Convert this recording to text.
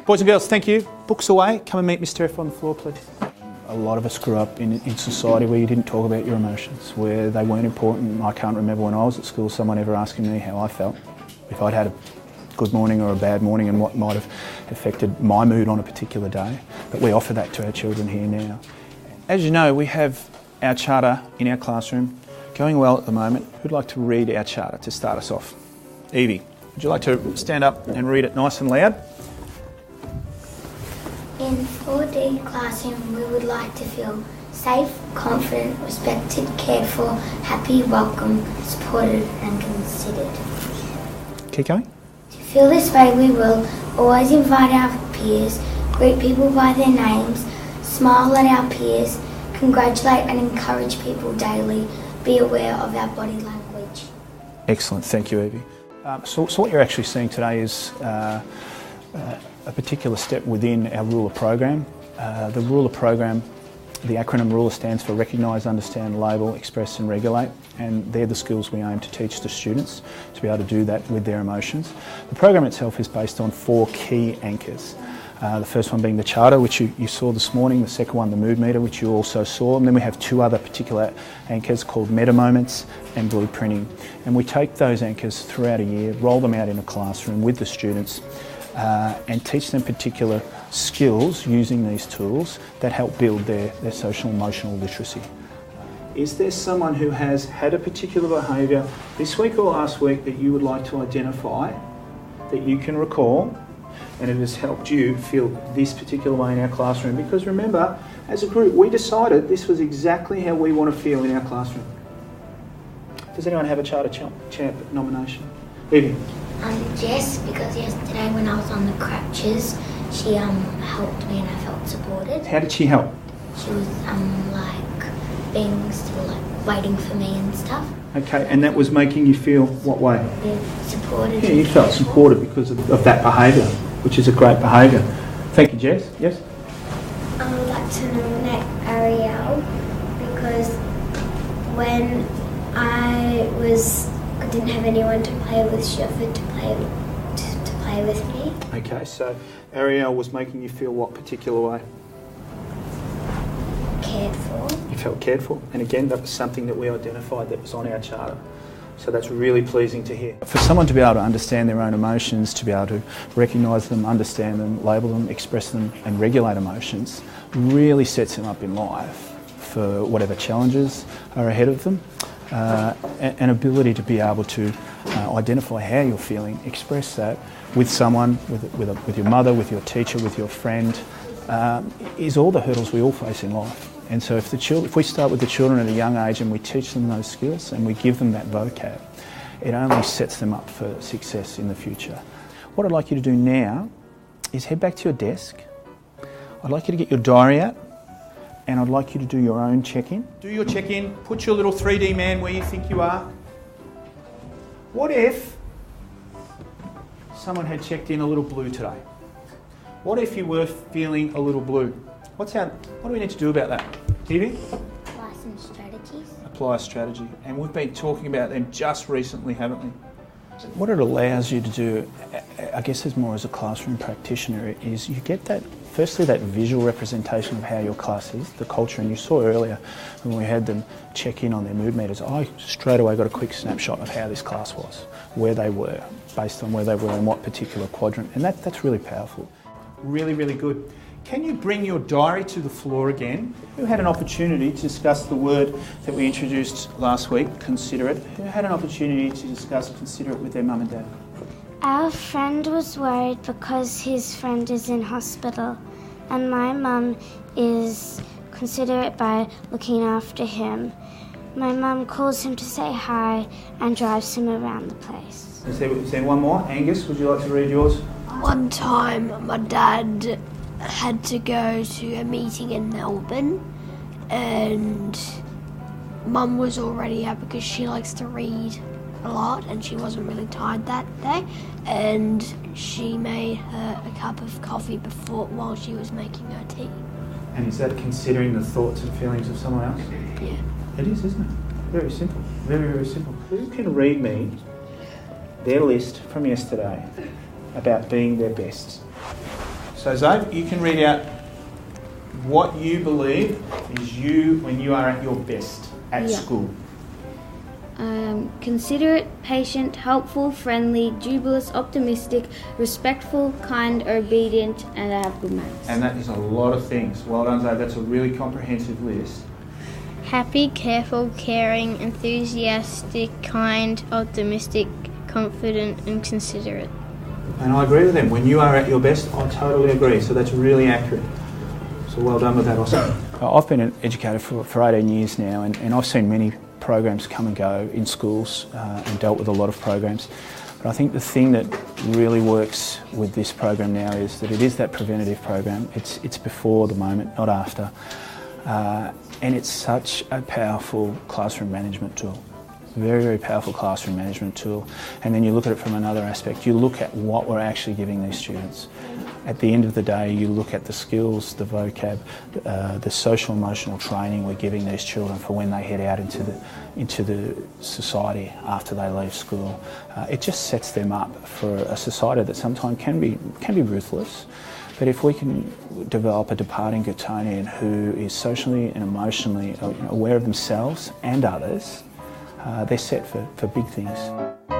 Boys and girls, thank you. Books away. Come and meet Mr. F on the floor, please. A lot of us grew up in society where you didn't talk about your emotions, where they weren't important. I can't remember when I was at school someone ever asking me how I felt, if I'd had a good morning or a bad morning and what might have affected my mood on a particular day. But we offer that to our children here now. As you know, we have our charter in our classroom going well at the moment. Who'd like to read our charter to start us off? Evie, would you like to stand up and read it nice and loud? In 4D classroom, we would like to feel safe, confident, respected, cared for, happy, welcome, supported and considered. Keep going. To feel this way, we will always invite our peers, greet people by their names, smile at our peers, congratulate and encourage people daily, be aware of our body language. Excellent, thank you, Evie. So what you're actually seeing today is a particular step within our ruler program. The ruler program, the acronym ruler stands for Recognise, Understand, Label, Express and Regulate, and they're the skills we aim to teach the students to be able to do that with their emotions. The program itself is based on 4 key anchors. The first one being the charter, which you saw this morning, the second one the mood meter, which you also saw, and then we have 2 other particular anchors called meta moments and blueprinting. And we take those anchors throughout a year, roll them out in a classroom with the students, and teach them particular skills using these tools that help build their social emotional literacy. Is there someone who has had a particular behaviour this week or last week that you would like to identify, that you can recall, and it has helped you feel this particular way in our classroom? Because remember, as a group, we decided this was exactly how we want to feel in our classroom. Does anyone have a Charter Champ nomination? Evie? Jess, because yesterday when I was on the crutches, she helped me and I felt supported. How did she help? She was being still waiting for me and stuff. Okay, and that was making you feel what way? Yeah, supported. Yeah, you felt supported because of that behaviour, which is a great behaviour. Thank you, Jess. Yes? I would like to nominate Ariel because when I didn't have anyone to play with, she offered to play with me. Okay, so Ariel was making you feel what particular way? Cared for. You felt cared for, and again, that was something that we identified that was on our charter. So that's really pleasing to hear. For someone to be able to understand their own emotions, to be able to recognise them, understand them, label them, express them and regulate emotions really sets them up in life for whatever challenges are ahead of them. An ability to be able to identify how you're feeling, express that with someone, with your mother, with your teacher, with your friend, is all the hurdles we all face in life. And so if we start with the children at a young age and we teach them those skills and we give them that vocab, it only sets them up for success in the future. What I'd like you to do now is head back to your desk. I'd like you to get your diary out, and I'd like you to do your own check-in. Do your check-in, put your little 3D man where you think you are. What if someone had checked in a little blue today? What if you were feeling a little blue? What do we need to do about that? Evie? Apply some strategies. Apply a strategy. And we've been talking about them just recently, haven't we? What it allows you to do, I guess as more as a classroom practitioner, is you get that, firstly that visual representation of how your class is, the culture, and you saw earlier when we had them check in on their mood meters, I straight away got a quick snapshot of how this class was, where they were, based on where they were in what particular quadrant, and that's really powerful. Really, really good. Can you bring your diary to the floor again? Who had an opportunity to discuss the word that we introduced last week, considerate? Who had an opportunity to discuss considerate with their mum and dad? Our friend was worried because his friend is in hospital, and my mum is considerate by looking after him. My mum calls him to say hi and drives him around the place. Is there one more? Angus, would you like to read yours? One time my dad had to go to a meeting in Melbourne and Mum was already out because she likes to read a lot and she wasn't really tired that day, and she made her a cup of coffee while she was making her tea. And is that considering the thoughts and feelings of someone else? Yeah. It is, isn't it? Very simple. Very, very simple. Who can read me their list from yesterday about being their best? So Zoe, you can read out what you believe is you when you are at your best at school. Considerate, patient, helpful, friendly, dubious, optimistic, respectful, kind, obedient, and I have good manners. And that is a lot of things. Well done, Zoe. That's a really comprehensive list. Happy, careful, caring, enthusiastic, kind, optimistic, confident, and considerate. And I agree with them. When you are at your best, I totally agree. So that's really accurate. So well done with that also. I've been an educator for 18 years now, and I've seen many programs come and go in schools and dealt with a lot of programs. But I think the thing that really works with this program now is that it is that preventative program. It's before the moment, not after. And it's such a powerful classroom management tool. Very, very powerful classroom management tool. And then you look at it from another aspect. You look at what we're actually giving these students. At the end of the day, you look at the skills, the vocab, the social emotional training we're giving these children for when they head out into the society after they leave school. It just sets them up for a society that sometimes can be ruthless. But if we can develop a departing Girtonian who is socially and emotionally aware of themselves and others, they're set for big things.